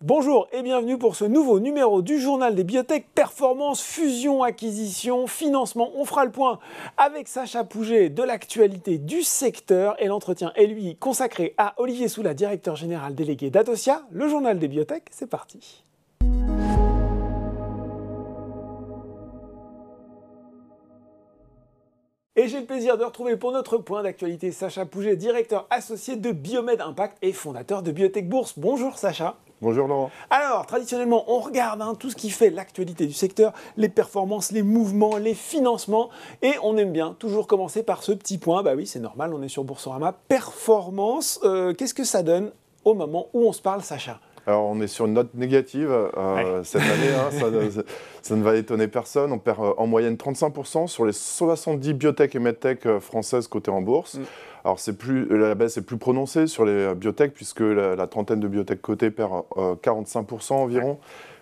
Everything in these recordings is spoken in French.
Bonjour et bienvenue pour ce nouveau numéro du journal des biotech, performance, fusion, acquisition, financement. On fera le point avec Sacha Pouget de l'actualité du secteur et l'entretien est lui consacré à Olivier Soula, directeur général délégué d'Atosia. Le journal des biotech, c'est parti. Et j'ai le plaisir de retrouver pour notre point d'actualité Sacha Pouget, directeur associé de Biomed Impact et fondateur de Biotech Bourse. Bonjour Sacha. Bonjour Laurent. Alors, traditionnellement, on regarde tout ce qui fait l'actualité du secteur, les performances, les mouvements, les financements, et on aime bien toujours commencer par ce petit point. Bah oui, c'est normal, on est sur Boursorama. Performance, qu'est-ce que ça donne au moment où on se parle, Sacha ? Alors, on est sur une note négative cette année, ça ne va étonner personne. On perd en moyenne 35% sur les 70 biotech et medtech françaises cotées en bourse. Alors, la baisse est plus prononcée sur les biotech, puisque la trentaine de biotech cotées perd 45% environ,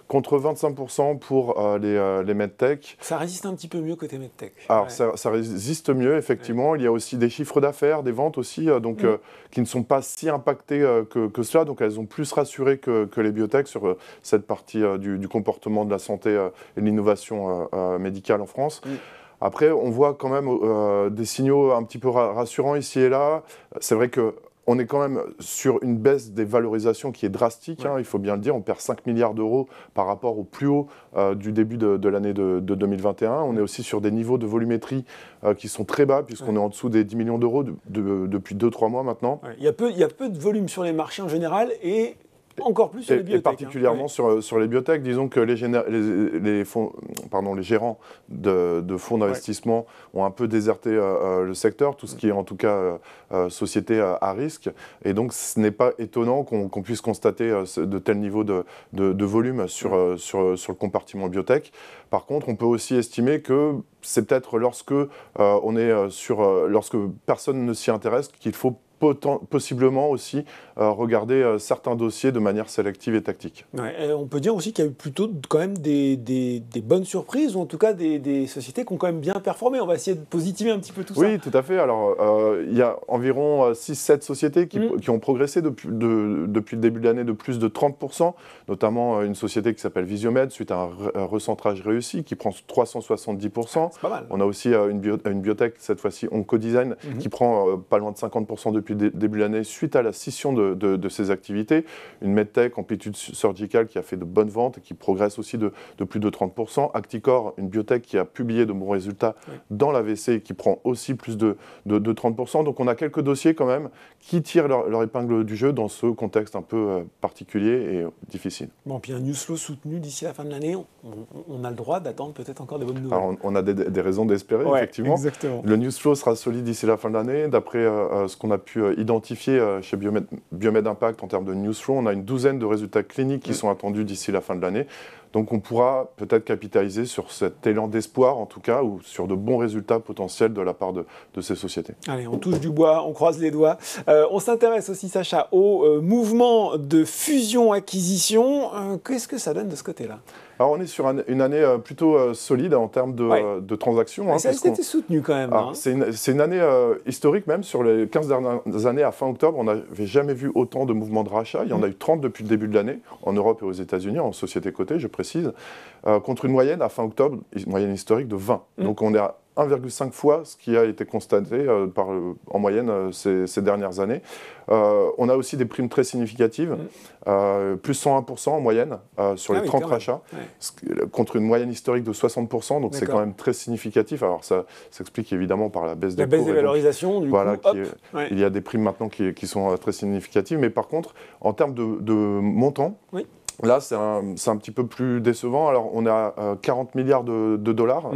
contre 25% pour les medtech. Ça résiste un petit peu mieux côté medtech. Alors, ça résiste mieux, effectivement. Il y a aussi des chiffres d'affaires, des ventes aussi, qui ne sont pas si impactés que cela. Donc, elles ont plus rassuré que les biotech sur cette partie du comportement de la santé et de l'innovation médicale en France. Après, on voit quand même des signaux un petit peu rassurants ici et là. C'est vrai qu'on est quand même sur une baisse des valorisations qui est drastique, il faut bien le dire. On perd 5 milliards d'euros par rapport au plus haut du début de l'année de 2021. On est aussi sur des niveaux de volumétrie qui sont très bas, puisqu'on est en dessous des 10 millions d'euros depuis 2-3 mois maintenant. Il y a peu de volume sur les marchés en général et encore plus sur les biotech. Et particulièrement sur les biotech. Disons que les gérants de fonds d'investissement ont un peu déserté le secteur, tout ce qui est en tout cas société à risque. Et donc, ce n'est pas étonnant qu'on puisse constater de tels niveaux de volume sur le compartiment biotech. Par contre, on peut aussi estimer que c'est peut-être lorsque personne ne s'y intéresse qu'il faut possiblement aussi regarder certains dossiers de manière sélective et tactique. On peut dire aussi qu'il y a eu plutôt quand même des bonnes surprises, ou en tout cas des sociétés qui ont quand même bien performé. On va essayer de positiver un petit peu tout ça. Oui, tout à fait. Alors, il y a environ 6-7 sociétés qui ont progressé depuis le début de l'année de plus de 30%, notamment une société qui s'appelle Visiomed, suite à un recentrage réussi, qui prend 370%. C'est pas mal. On a aussi une biotech, cette fois-ci Oncodesign, qui prend pas loin de 50% depuis le début de l'année, suite à la scission de ses activités. Une medtech, Amplitude Surgical, qui a fait de bonnes ventes et qui progresse aussi de plus de 30%. Acticor, une biotech qui a publié de bons résultats dans l'AVC et qui prend aussi plus de 30%. Donc on a quelques dossiers quand même qui tirent leur épingle du jeu dans ce contexte un peu particulier et difficile. Bon, puis un news flow soutenu d'ici la fin de l'année, on a le droit d'attendre peut-être encore des bonnes nouvelles. Alors on a des raisons d'espérer, effectivement. Exactement. Le news flow sera solide d'ici la fin de l'année. D'après ce qu'on a pu identifier chez Biomed Impact en termes de news flow, on a une douzaine de résultats cliniques qui sont attendus d'ici la fin de l'année. Donc on pourra peut-être capitaliser sur cet élan d'espoir, en tout cas, ou sur de bons résultats potentiels de la part de ces sociétés. Allez, on touche du bois, on croise les doigts. On s'intéresse aussi, Sacha, au mouvement de fusion-acquisition. Qu'est-ce que ça donne de ce côté-là ? Alors on est sur une année plutôt solide en termes de transactions. Ça a été soutenu quand même. C'est une année historique même. Sur les 15 dernières années, à fin octobre, on n'avait jamais vu autant de mouvements de rachat. Il y en a eu 30 depuis le début de l'année, en Europe et aux États-Unis, en société cotée, je précise, contre une moyenne à fin octobre, une moyenne historique de 20. Donc on est à 1,5 fois ce qui a été constaté en moyenne ces dernières années. On a aussi des primes très significatives, plus 101% en moyenne sur les 30 rachats, contre une moyenne historique de 60%, donc c'est quand même très significatif. Alors ça s'explique évidemment par la baisse des cours. La baisse des valorisations, du coup, il y a des primes maintenant qui sont très significatives, mais par contre, en termes de montant, là, c'est un petit peu plus décevant. Alors, on a 40 milliards de dollars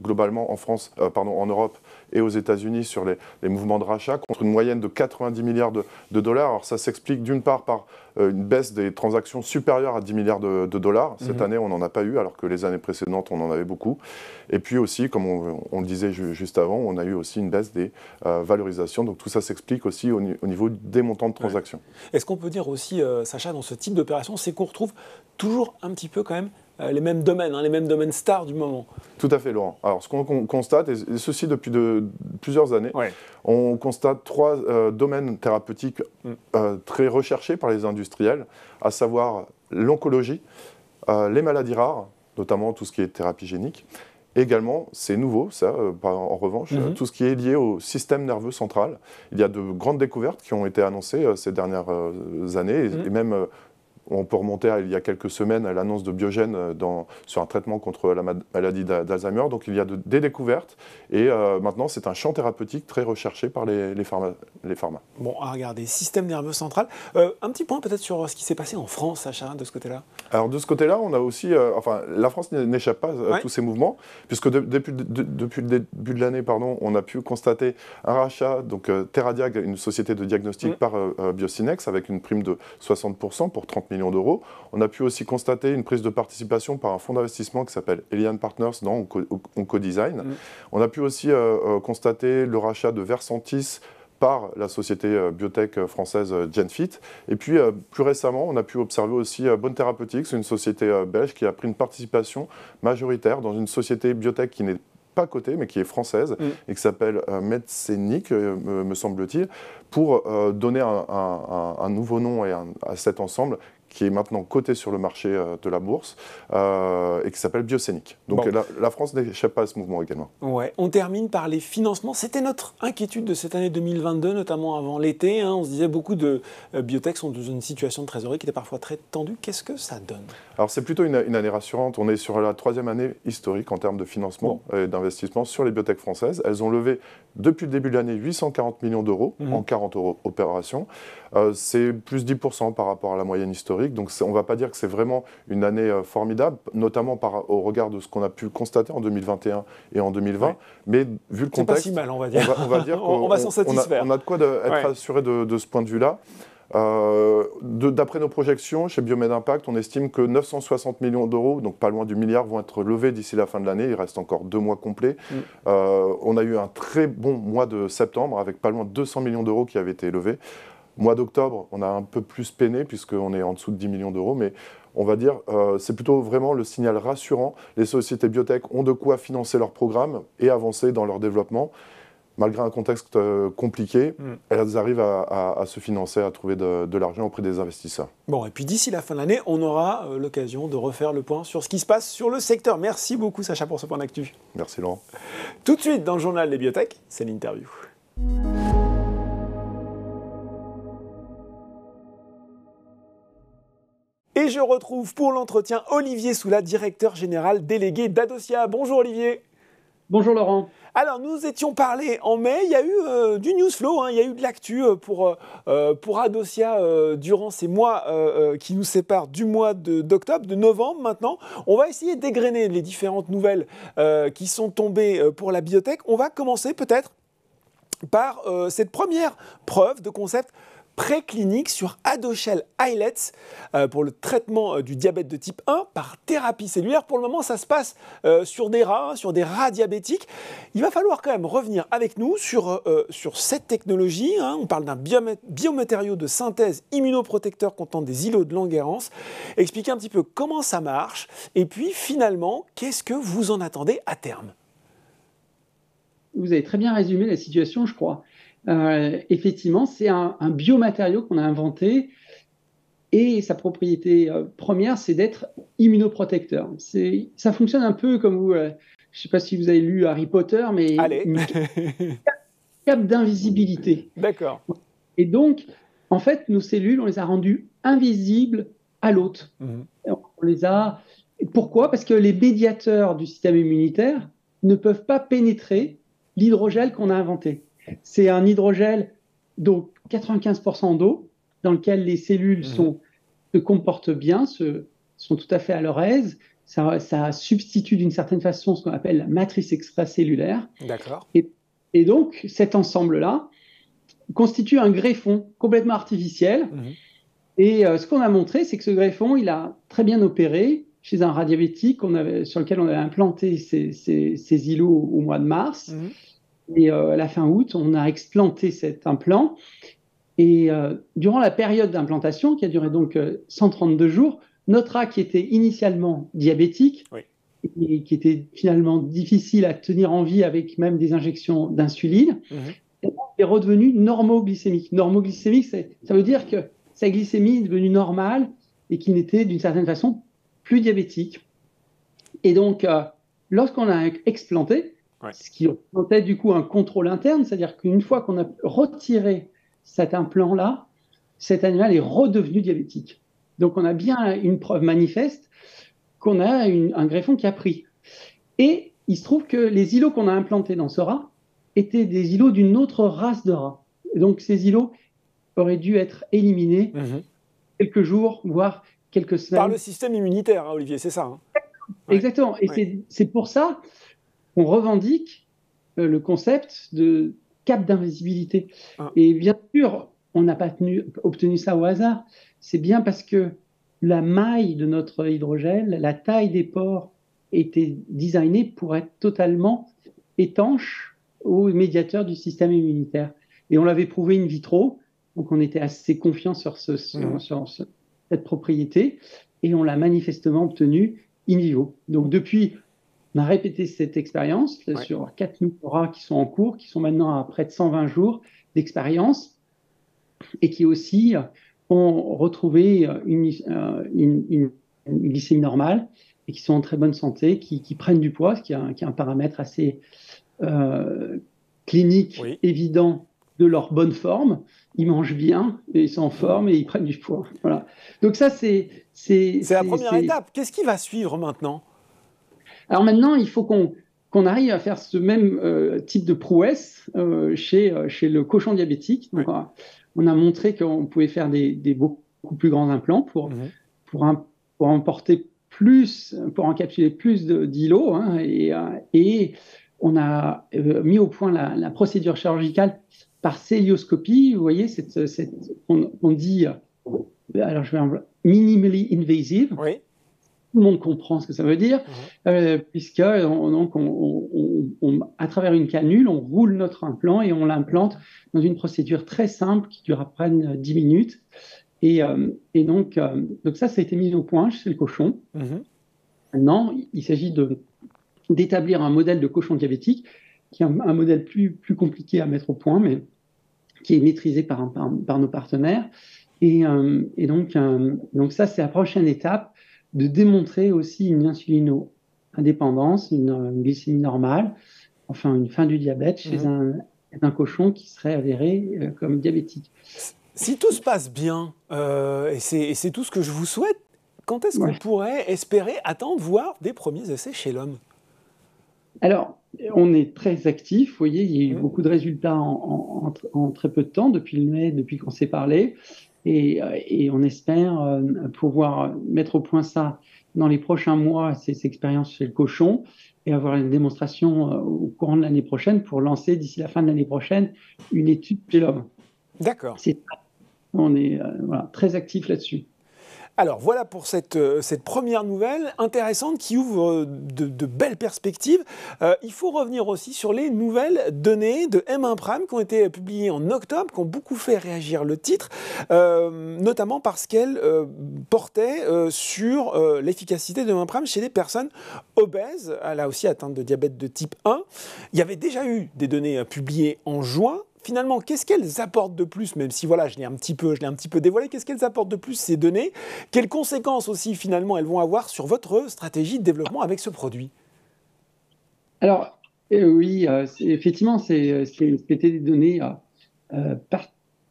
globalement en France, en Europe et aux États-Unis sur les mouvements de rachat, contre une moyenne de 90 milliards de dollars. Alors, ça s'explique d'une part par une baisse des transactions supérieures à 10 milliards de dollars. Cette année, on n'en a pas eu, alors que les années précédentes, on en avait beaucoup. Et puis aussi, comme on le disait juste avant, on a eu aussi une baisse des valorisations. Donc, tout ça s'explique aussi au niveau des montants de transactions. Est-ce qu'on peut dire aussi, Sacha, dans ce type d'opération, c'est qu'on retrouve toujours un petit peu quand même les mêmes domaines, les mêmes domaines stars du moment. Tout à fait, Laurent. Alors, ce qu'on constate, et ceci depuis plusieurs années, on constate 3 domaines thérapeutiques très recherchés par les industriels, à savoir l'oncologie, les maladies rares, notamment tout ce qui est thérapie génique. Également, c'est nouveau, ça, en revanche, tout ce qui est lié au système nerveux central. Il y a de grandes découvertes qui ont été annoncées ces dernières années, et même on peut remonter il y a quelques semaines à l'annonce de Biogen sur un traitement contre la maladie d'Alzheimer. Donc il y a des découvertes, et maintenant c'est un champ thérapeutique très recherché par les pharma. Bon, à regarder, système nerveux central. Un petit point peut-être sur ce qui s'est passé en France, Sacha, de ce côté-là. Alors de ce côté-là, on a aussi, la France n'échappe pas à tous ces mouvements, puisque depuis le début de l'année, on a pu constater un rachat, donc Theradiag, une société de diagnostic par Biocinex, avec une prime de 60% pour 30 millions d'euros. On a pu aussi constater une prise de participation par un fonds d'investissement qui s'appelle Elian Partners dans Oncodesign. On a pu aussi constater le rachat de Versantis par la société biotech française Genfit. Et puis, plus récemment, on a pu observer aussi Bonne Therapeutics, une société belge qui a pris une participation majoritaire dans une société biotech qui n'est pas cotée, mais qui est française, et qui s'appelle Medsenic, me semble-t-il, pour donner un nouveau nom à cet ensemble qui est maintenant coté sur le marché de la bourse, et qui s'appelle Biocenic. Donc la France n'échappe pas à ce mouvement également. Ouais. On termine par les financements. C'était notre inquiétude de cette année 2022, notamment avant l'été. On se disait beaucoup de biotech sont dans une situation de trésorerie qui était parfois très tendue. Qu'est-ce que ça donne? Alors c'est plutôt une année rassurante. On est sur la 3e année historique en termes de financement et d'investissement sur les biotech françaises. Elles ont levé depuis le début de l'année 840 millions d'euros en 40 opérations. C'est plus 10% par rapport à la moyenne historique. Donc on ne va pas dire que c'est vraiment une année formidable, notamment au regard de ce qu'on a pu constater en 2021 et en 2020. Mais vu le contexte, c'est pas si mal, on va dire. On va dire on va s'en satisfaire. On a de quoi être assuré de ce point de vue-là. D'après nos projections, chez Biomed Impact, on estime que 960 millions d'euros, donc pas loin du milliard, vont être levés d'ici la fin de l'année. Il reste encore 2 mois complets. On a eu un très bon mois de septembre, avec pas loin de 200 millions d'euros qui avaient été levés. Mois d'octobre, on a un peu plus peiné, puisqu'on est en dessous de 10 millions d'euros, mais on va dire c'est plutôt vraiment le signal rassurant. Les sociétés biotech ont de quoi financer leurs programmes et avancer dans leur développement. Malgré un contexte compliqué, elles arrivent à se financer, à trouver de l'argent auprès des investisseurs. Bon, et puis d'ici la fin de l'année, on aura l'occasion de refaire le point sur ce qui se passe sur le secteur. Merci beaucoup, Sacha, pour ce point d'actu. Merci, Laurent. Tout de suite, dans le journal des biotech, c'est l'interview. Et je retrouve pour l'entretien Olivier Soula, directeur général délégué d'Adocia. Bonjour Olivier. Bonjour Laurent. Alors, nous étions parlé en mai, il y a eu du news flow, il y a eu de l'actu pour Adocia durant ces mois qui nous séparent du mois d'octobre, de novembre maintenant. On va essayer d'égrener les différentes nouvelles qui sont tombées pour la biotech. On va commencer peut-être par cette première preuve de concept préclinique sur Adoshel islets pour le traitement du diabète de type 1 par thérapie cellulaire. Pour le moment, ça se passe sur des rats diabétiques. Il va falloir quand même revenir avec nous sur cette technologie. On parle d'un biomatériau de synthèse immunoprotecteur contenant des îlots de Langerhans. Expliquer un petit peu comment ça marche et puis finalement, qu'est-ce que vous en attendez à terme? Vous avez très bien résumé la situation, je crois. Effectivement, c'est un biomatériau qu'on a inventé et sa propriété première, c'est d'être immunoprotecteur. Ça fonctionne un peu comme vous, je ne sais pas si vous avez lu Harry Potter, mais une cape d'invisibilité. D'accord. Et donc, en fait, nos cellules, on les a rendues invisibles à l'hôte. On les a... Pourquoi? Parce que les médiateurs du système immunitaire ne peuvent pas pénétrer l'hydrogel qu'on a inventé. C'est un hydrogel, donc 95% d'eau, dans lequel les cellules se comportent bien, sont tout à fait à leur aise. Ça substitue d'une certaine façon ce qu'on appelle la matrice extracellulaire. D'accord. Et donc, cet ensemble-là constitue un greffon complètement artificiel. Et ce qu'on a montré, c'est que ce greffon, il a très bien opéré chez un rat diabétique sur lequel on avait implanté ces îlots au mois de mars. Et à la fin août, on a explanté cet implant. Et durant la période d'implantation, qui a duré donc 132 jours, notre rat qui était initialement diabétique, Oui. et qui était finalement difficile à tenir en vie avec même des injections d'insuline, est redevenu normoglycémique. Normoglycémique, ça veut dire que sa glycémie est devenue normale et qu'il n'était d'une certaine façon plus diabétique. Et donc, lorsqu'on a explanté, ce qui représentait du coup un contrôle interne, c'est-à-dire qu'une fois qu'on a retiré cet implant-là, cet animal est redevenu diabétique. Donc, on a bien une preuve manifeste qu'on a un greffon qui a pris. Et il se trouve que les îlots qu'on a implantés dans ce rat étaient des îlots d'une autre race de rats. Et donc, ces îlots auraient dû être éliminés quelques jours, voire quelques semaines. Par le système immunitaire, hein, Olivier, c'est ça, hein. Exactement. Et c'est pour ça qu'on revendique le concept de cap d'invisibilité. Et bien sûr, on n'a pas obtenu ça au hasard. C'est bien parce que la maille de notre hydrogel, la taille des pores était designée pour être totalement étanche aux médiateurs du système immunitaire. Et on l'avait prouvé in vitro, donc on était assez confiant sur cette propriété, et on l'a manifestement obtenu in vivo. Donc depuis, on a répété cette expérience sur 4 nouveaux rats qui sont en cours, qui sont maintenant à près de 120 jours d'expérience, et qui aussi ont retrouvé une glycémie normale et qui sont en très bonne santé, qui prennent du poids, ce qui est un paramètre assez clinique, évident de leur bonne forme. Ils mangent bien, et ils sont en forme et ils prennent du poids. Voilà. Donc ça, c'est la première étape. Qu'est-ce qui va suivre maintenant? Alors maintenant, il faut qu'on arrive à faire ce même type de prouesse chez le cochon diabétique. Donc, on a montré qu'on pouvait faire des beaucoup plus grands implants pour emporter plus, pour encapsuler plus d'îlots. Hein, et on a mis au point la procédure chirurgicale par célioscopie. Vous voyez, on dit, alors je vais minimally invasive. Oui. Tout le monde comprend ce que ça veut dire, puisque à travers une canule, on roule notre implant et on l'implante dans une procédure très simple qui dure à peine 10 minutes. Et donc ça a été mis au point chez le cochon. Maintenant, il s'agit d'établir un modèle de cochon diabétique, qui est un modèle plus compliqué à mettre au point, mais qui est maîtrisé par nos partenaires. Et donc ça, c'est la prochaine étape, de démontrer aussi une insulino-indépendance, une glycémie normale, enfin une fin du diabète chez un cochon qui serait avéré comme diabétique. Si tout se passe bien, et c'est tout ce que je vous souhaite, quand est-ce qu'on pourrait espérer attendre voir des premiers essais chez l'homme? Alors, on est très actif. Vous voyez, il y a eu beaucoup de résultats en très peu de temps, depuis qu'on s'est parlé. Et on espère pouvoir mettre au point ça dans les prochains mois, ces expériences chez le cochon, et avoir une démonstration au courant de l'année prochaine pour lancer d'ici la fin de l'année prochaine une étude chez l'homme. D'accord. On est très actif là-dessus. Alors voilà pour cette première nouvelle intéressante qui ouvre de belles perspectives. Il faut revenir aussi sur les nouvelles données de M1 Prime qui ont été publiées en octobre, qui ont beaucoup fait réagir le titre, notamment parce qu'elles portaient sur l'efficacité de M1 Prime chez les personnes obèses, là aussi atteintes de diabète de type 1. Il y avait déjà eu des données publiées en juin. Finalement, qu'est-ce qu'elles apportent de plus, même si voilà, je l'ai un petit peu dévoilé, qu'est-ce qu'elles apportent de plus, ces données? Quelles conséquences aussi, finalement, elles vont avoir sur votre stratégie de développement avec ce produit? Alors, oui, effectivement, c'était des données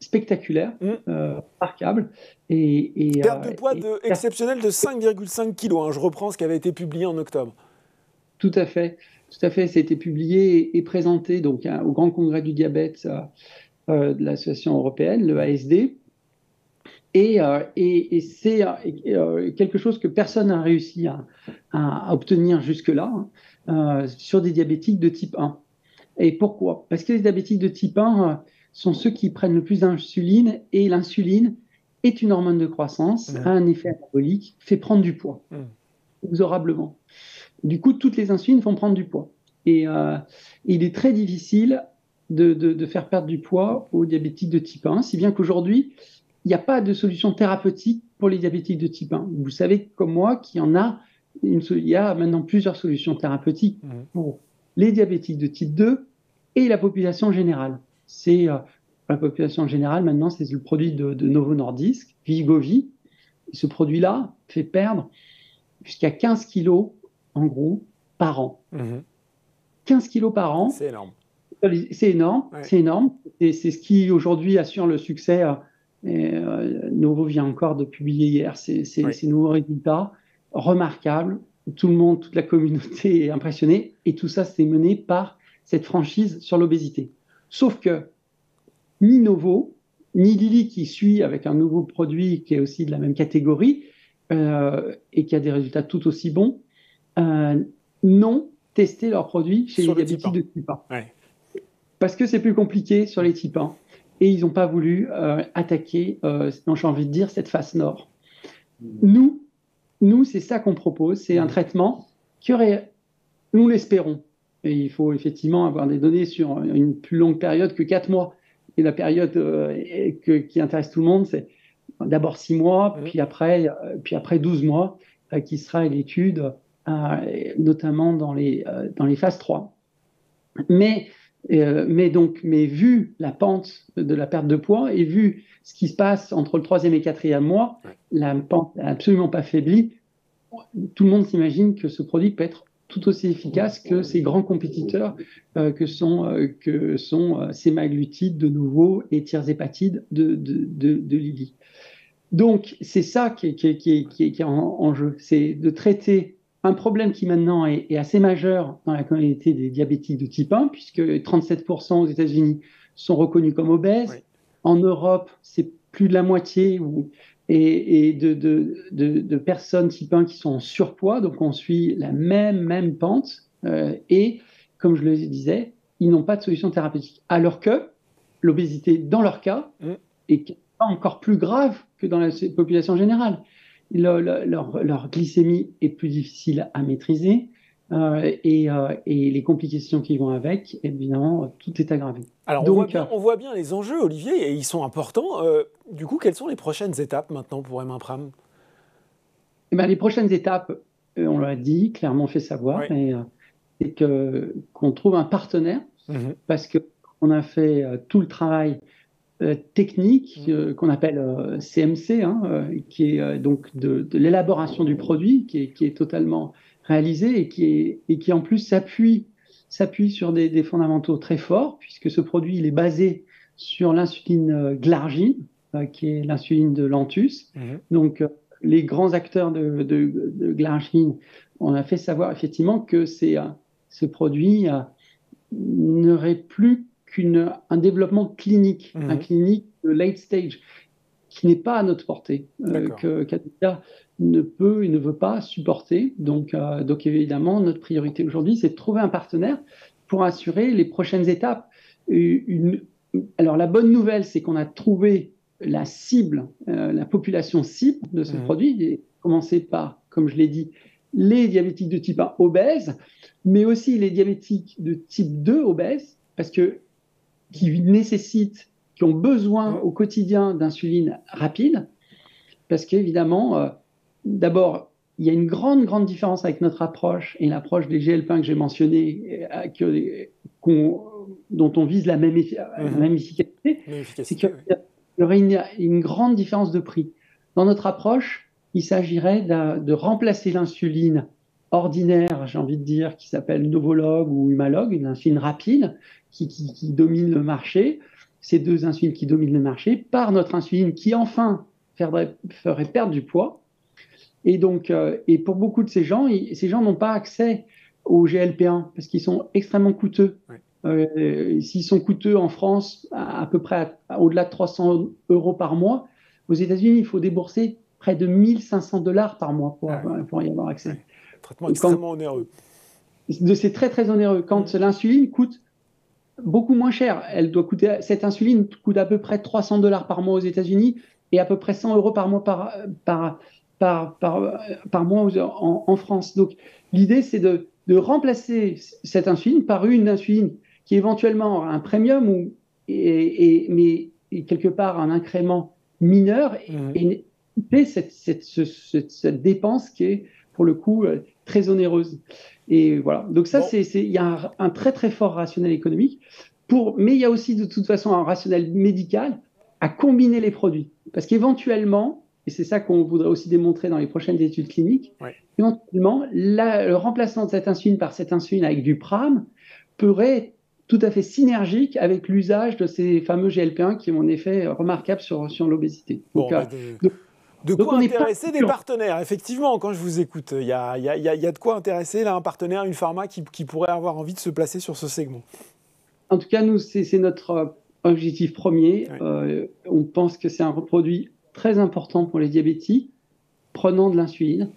spectaculaires, remarquables. Perte de poids exceptionnelle de 5,5 kg, hein, je reprends ce qui avait été publié en octobre. Tout à fait. Tout à fait, ça a été publié et présenté donc, au Grand Congrès du diabète de l'Association européenne, le ASD. Et c'est quelque chose que personne n'a réussi à obtenir jusque-là sur des diabétiques de type 1. Et pourquoi? Parce que les diabétiques de type 1 sont ceux qui prennent le plus d'insuline, et l'insuline est une hormone de croissance, a un effet anabolique, fait prendre du poids, inexorablement. Du coup, toutes les insulines font prendre du poids. Et il est très difficile de faire perdre du poids aux diabétiques de type 1, si bien qu'aujourd'hui, il n'y a pas de solution thérapeutique pour les diabétiques de type 1. Vous savez comme moi qu'il y a maintenant plusieurs solutions thérapeutiques pour les diabétiques de type 2 et la population générale. La population générale, maintenant, c'est le produit de Novo Nordisk, Wegovy. Et ce produit-là fait perdre jusqu'à 15 kilos, en gros, par an. 15 kilos par an. C'est énorme. C'est énorme, ouais. C'est énorme. Et c'est ce qui, aujourd'hui, assure le succès. Novo vient encore de publier hier ces nouveaux résultats remarquables. Tout le monde, toute la communauté est impressionnée. Et tout ça, c'est mené par cette franchise sur l'obésité. Sauf que ni Novo, ni Lilly, qui suit avec un nouveau produit qui est aussi de la même catégorie et qui a des résultats tout aussi bons, n'ont testé leurs produits chez les diabétiques de type 1. Ouais. Parce que c'est plus compliqué sur les types 1. Et ils n'ont pas voulu attaquer, j'ai envie de dire, cette face nord. Nous, c'est ça qu'on propose. C'est un traitement qui aurait, nous l'espérons, et il faut effectivement avoir des données sur une plus longue période que 4 mois. Et la période qui intéresse tout le monde, c'est d'abord 6 mois, puis après 12 mois, qui sera l'étude, notamment dans les phases 3. Mais vu la pente de la perte de poids et vu ce qui se passe entre le 3e et 4e mois, la pente n'a absolument pas faibli. Tout le monde s'imagine que ce produit peut être tout aussi efficace que ces grands compétiteurs que sont sémaglutide de Novo et tirzépatide de Lilly. Donc, c'est ça qui est en jeu. C'est de traiter un problème qui maintenant est assez majeur dans la communauté des diabétiques de type 1, puisque 37% aux États-Unis sont reconnus comme obèses. Oui. En Europe, c'est plus de la moitié de personnes type 1 qui sont en surpoids. Donc, on suit la même pente. Et, comme je le disais, ils n'ont pas de solution thérapeutique. Alors que l'obésité, dans leur cas, est encore plus grave que dans la population générale. Leur glycémie est plus difficile à maîtriser et les complications qui vont avec, évidemment, tout est aggravé. Alors, on voit bien les enjeux, Olivier, et ils sont importants. Du coup, quelles sont les prochaines étapes maintenant pour Emampram ? Les prochaines étapes, on l'a dit, clairement fait savoir, c'est qu'on trouve un partenaire parce qu'on a fait tout le travail technique qu'on appelle CMC, qui est donc de l'élaboration du produit, qui est totalement réalisé et qui en plus s'appuie sur des fondamentaux très forts, puisque ce produit il est basé sur l'insuline glargine, qui est l'insuline de Lantus. Donc les grands acteurs de glargine, on a fait savoir effectivement que ce produit n'aurait plus un développement clinique, un clinique de late stage, qui n'est pas à notre portée, que Cadila ne peut et ne veut pas supporter. Donc évidemment, notre priorité aujourd'hui, c'est de trouver un partenaire pour assurer les prochaines étapes. Alors la bonne nouvelle, c'est qu'on a trouvé la cible, la population cible de ce produit, et commencer par, comme je l'ai dit, les diabétiques de type 1 obèses, mais aussi les diabétiques de type 2 obèses, parce que qui ont besoin au quotidien d'insuline rapide, parce qu'évidemment, d'abord, il y a une grande différence avec notre approche et l'approche des GLP-1 que j'ai mentionné, dont on vise la même efficacité, c'est qu'il y aurait une grande différence de prix. Dans notre approche, il s'agirait de remplacer l'insuline ordinaire, j'ai envie de dire, qui s'appelle Novolog ou Humalog, une insuline rapide qui domine le marché, ces deux insulines qui dominent le marché, par notre insuline qui enfin ferait perdre du poids. Et donc, et pour beaucoup de ces gens n'ont pas accès aux GLP-1 parce qu'ils sont extrêmement coûteux. S'ils sont coûteux en France, à peu près au-delà de 300 € par mois, aux États-Unis, il faut débourser près de $1 500 par mois pour y avoir accès. Traitement extrêmement onéreux. C'est très onéreux. Quand l'insuline coûte beaucoup moins cher, cette insuline coûte à peu près $300 par mois aux États-Unis et à peu près 100 € par mois par mois en France. Donc l'idée, c'est de remplacer cette insuline par une insuline qui éventuellement aura un premium mais quelque part un incrément mineur fait cette dépense qui est, pour le coup, très onéreuse. Et voilà. Donc ça, Bon. il y a un très très fort rationnel économique. Mais il y a aussi de toute façon un rationnel médical à combiner les produits. Parce qu'éventuellement, et c'est ça qu'on voudrait aussi démontrer dans les prochaines études cliniques, Ouais. éventuellement, le remplacement de cette insuline par cette insuline avec du pram pourrait être tout à fait synergique avec l'usage de ces fameux GLP-1 qui ont un effet remarquable sur l'obésité. Bon, Donc, de donc quoi on n'est pas intéresser des partenaires, effectivement, quand je vous écoute. Il y a de quoi intéresser là, un partenaire, une pharma qui pourrait avoir envie de se placer sur ce segment. En tout cas, nous, c'est notre objectif premier. Ouais. On pense que c'est un produit très important pour les diabétiques prenant de l'insuline,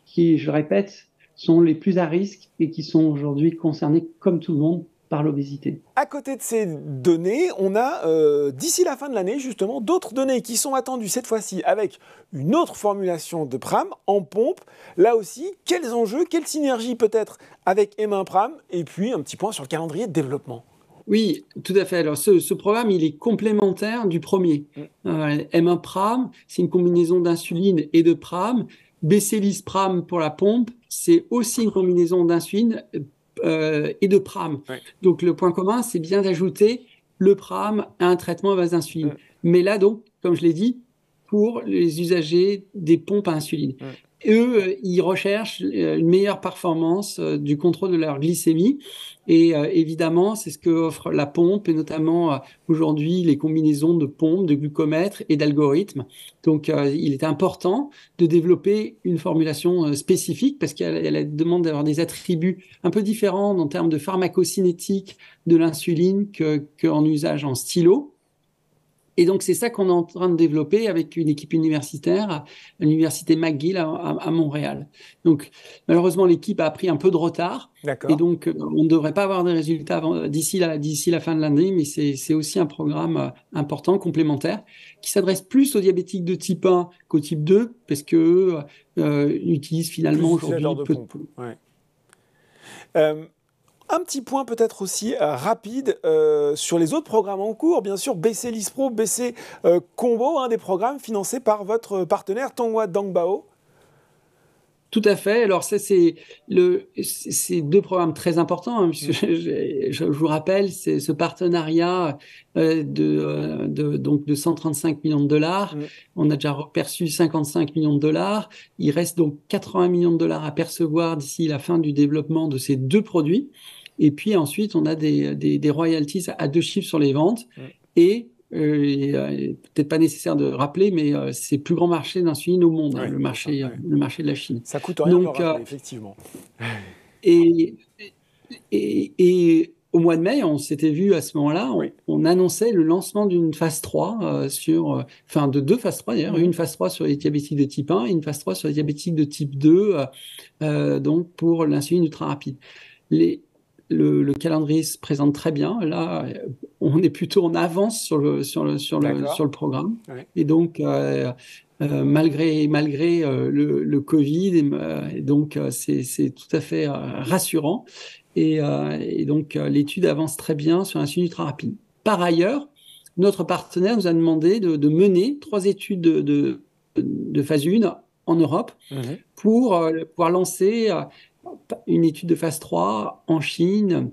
qui, je répète, sont les plus à risque et qui sont aujourd'hui concernés, comme tout le monde, par l'obésité. À côté de ces données, on a, d'ici la fin de l'année, justement, d'autres données qui sont attendues cette fois-ci avec une autre formulation de Pram en pompe. Là aussi, quels enjeux, quelle synergie peut-être avec M1 Pram, et puis un petit point sur le calendrier de développement. Oui, tout à fait. Alors, ce programme, il est complémentaire du premier. M1 Pram, c'est une combinaison d'insuline et de Pram. Bécélis Pram pour la pompe, c'est aussi une combinaison d'insuline et de Pram. Ouais. Donc, le point commun, c'est bien d'ajouter le Pram à un traitement à base d'insuline. Mais là, donc, comme je l'ai dit, pour les usagers des pompes à insuline. Eux, ils recherchent une meilleure performance du contrôle de leur glycémie. Et évidemment, c'est ce que offre la pompe, et notamment aujourd'hui les combinaisons de pompes, de glucomètres et d'algorithmes. Donc, il est important de développer une formulation spécifique parce qu'elle demande d'avoir des attributs un peu différents en termes de pharmacocinétique de l'insuline qu'en usage en stylo. Et donc, c'est ça qu'on est en train de développer avec une équipe universitaire à l'université McGill à Montréal. Donc, malheureusement, l'équipe a pris un peu de retard. D'accord. Et donc, on ne devrait pas avoir des résultats d'ici la fin de l'année, mais c'est aussi un programme important, complémentaire, qui s'adresse plus aux diabétiques de type 1 qu'au type 2, parce qu'eux utilisent finalement aujourd'hui peu de pompe. Ouais. Un petit point peut-être aussi rapide sur les autres programmes en cours. Bien sûr, BC Lispro, BC Combo, un des programmes financés par votre partenaire Tonghua Dongbao. Tout à fait. Alors, c'est deux programmes très importants, hein, puisque je vous rappelle, c'est ce partenariat donc de 135 millions de dollars. On a déjà perçu 55 millions de dollars. Il reste donc 80 millions de dollars à percevoir d'ici la fin du développement de ces deux produits. Et puis ensuite, on a des royalties à 2 chiffres sur les ventes. Et peut-être pas nécessaire de rappeler, mais c'est le plus grand marché d'insuline au monde, le marché de la Chine. Ça coûte rien de le rappeler, effectivement. Et au mois de mai, on s'était vu à ce moment-là, on annonçait le lancement d'une phase 3 de deux phases 3 d'ailleurs, une phase 3 sur les diabétiques de type 1 et une phase 3 sur les diabétiques de type 2, donc pour l'insuline ultra rapide. Le calendrier se présente très bien. Là, on est plutôt en avance sur le programme. Ouais. Et donc, malgré le Covid, et donc c'est tout à fait rassurant. Et donc, l'étude avance très bien sur l'insuline ultra rapide. Par ailleurs, notre partenaire nous a demandé de mener 3 études de phase 1 en Europe pour pouvoir lancer une étude de phase 3 en Chine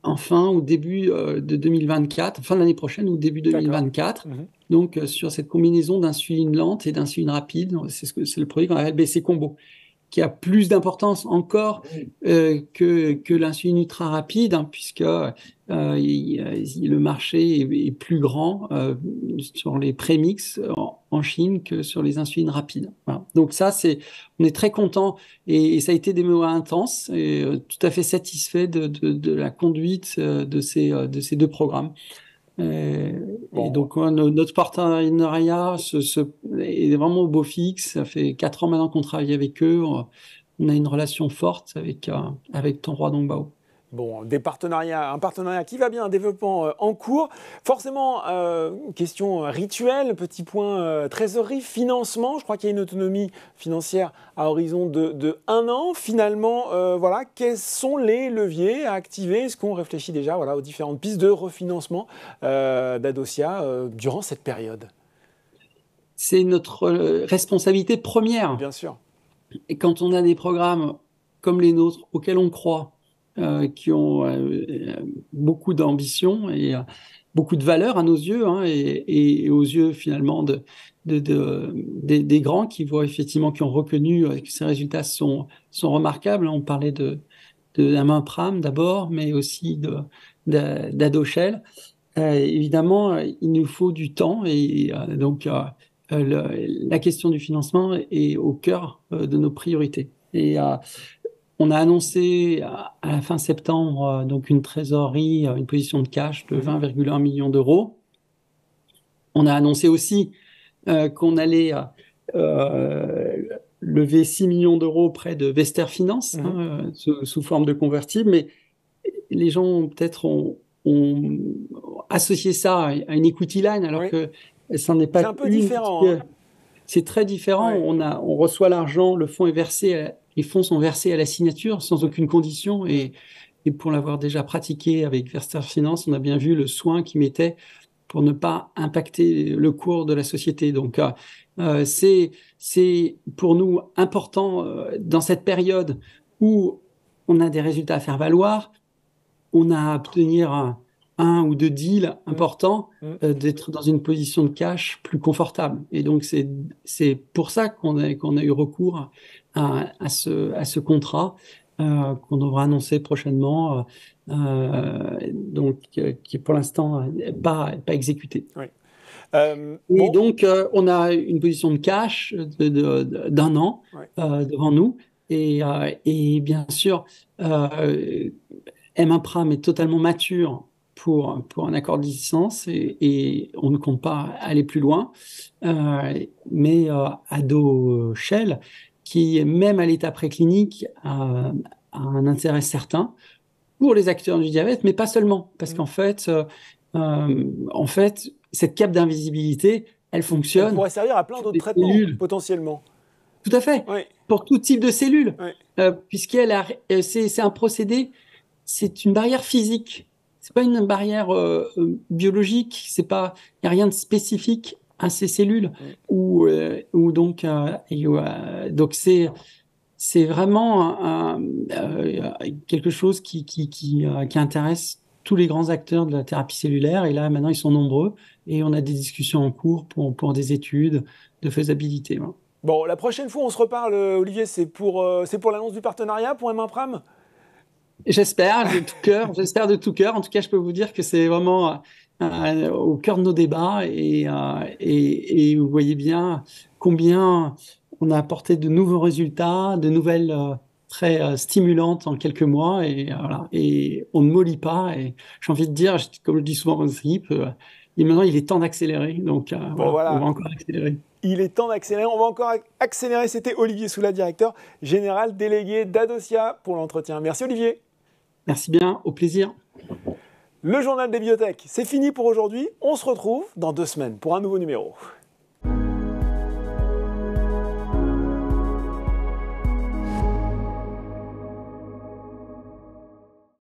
en fin ou début de 2024, fin de l'année prochaine ou début 2024. Donc, sur cette combinaison d'insuline lente et d'insuline rapide, c'est le produit qu'on appelle BC Combo, qui a plus d'importance encore que l'insuline ultra rapide, hein, puisque le marché est plus grand sur les prémix en Chine que sur les insulines rapides. Voilà. Donc ça, on est très content et ça a été des mois intenses et tout à fait satisfait de la conduite de ces deux programmes. Et donc notre partenariat est vraiment au beau fixe. Ça fait 4 ans maintenant qu'on travaille avec eux. On a une relation forte avec Tonghua Dongbao. Bon, un partenariat qui va bien, un développement en cours. Forcément, question rituelle, petit point trésorerie, financement. Je crois qu'il y a une autonomie financière à horizon de 1 an. Finalement, voilà, quels sont les leviers à activer? Est-ce qu'on réfléchit déjà aux différentes pistes de refinancement d'Adocia durant cette période? c'est notre responsabilité première. Bien sûr. Et quand on a des programmes comme les nôtres, auxquels on croit, qui ont beaucoup d'ambition et beaucoup de valeur à nos yeux, hein, et aux yeux finalement des grands qui voient effectivement, qui ont reconnu que ces résultats sont remarquables. On parlait d'Amain-Pram d'abord, mais aussi d'Adoshel. Évidemment, il nous faut du temps et donc la question du financement est au cœur de nos priorités. Et on a annoncé à la fin septembre donc une trésorerie, une position de cash de 20,1 millions d'euros. On a annoncé aussi qu'on allait lever 6 millions d'euros auprès de Vester Finance, sous forme de convertible, mais les gens peut-être ont associé ça à une equity line, alors que ça n'est pas. C'est un peu différent. C'est très différent. On reçoit l'argent, le fonds est versé, les fonds sont versés à la signature sans aucune condition. Et pour l'avoir déjà pratiqué avec Vester Finance, on a bien vu le soin qu'ils mettaient pour ne pas impacter le cours de la société. Donc, c'est pour nous important dans cette période où on a des résultats à faire valoir, on a à obtenir un ou deux deals importants, d'être dans une position de cash plus confortable. Et donc, c'est pour ça qu'on a eu recours à ce contrat qu'on devra annoncer prochainement, donc qui est pour l'instant pas exécuté. Oui. Et donc, on a une position de cash d'un an devant nous. Et bien sûr, M1-Pram est totalement mature pour un accord de licence et on ne compte pas aller plus loin. Mais Adoshel, qui même à l'état préclinique a un intérêt certain pour les acteurs du diabète, mais pas seulement, parce qu'en fait, cette cape d'invisibilité, elle fonctionne. Elle pourrait servir à plein d'autres traitements, potentiellement. Tout à fait, pour tout type de cellules, c'est un procédé, c'est une barrière physique, c'est pas une barrière biologique, il n'y a rien de spécifique à ces cellules, donc c'est vraiment quelque chose qui intéresse tous les grands acteurs de la thérapie cellulaire. Et là, maintenant, ils sont nombreux et on a des discussions en cours pour des études de faisabilité. Voilà. Bon, la prochaine fois, on se reparle, Olivier, c'est pour l'annonce du partenariat pour M1-Pram ? J'espère de tout cœur. En tout cas, je peux vous dire que c'est vraiment au cœur de nos débats et vous voyez bien combien on a apporté de nouveaux résultats, de nouvelles très stimulantes en quelques mois et on ne mollit pas. Et j'ai envie de dire, comme je dis souvent aux équipes, maintenant il est temps d'accélérer. Donc on va encore accélérer. Il est temps d'accélérer. On va encore accélérer. C'était Olivier Soula, directeur général délégué d'Adocia pour l'entretien. Merci Olivier. Merci bien, au plaisir. Le journal des biotech, c'est fini pour aujourd'hui. On se retrouve dans 2 semaines pour un nouveau numéro.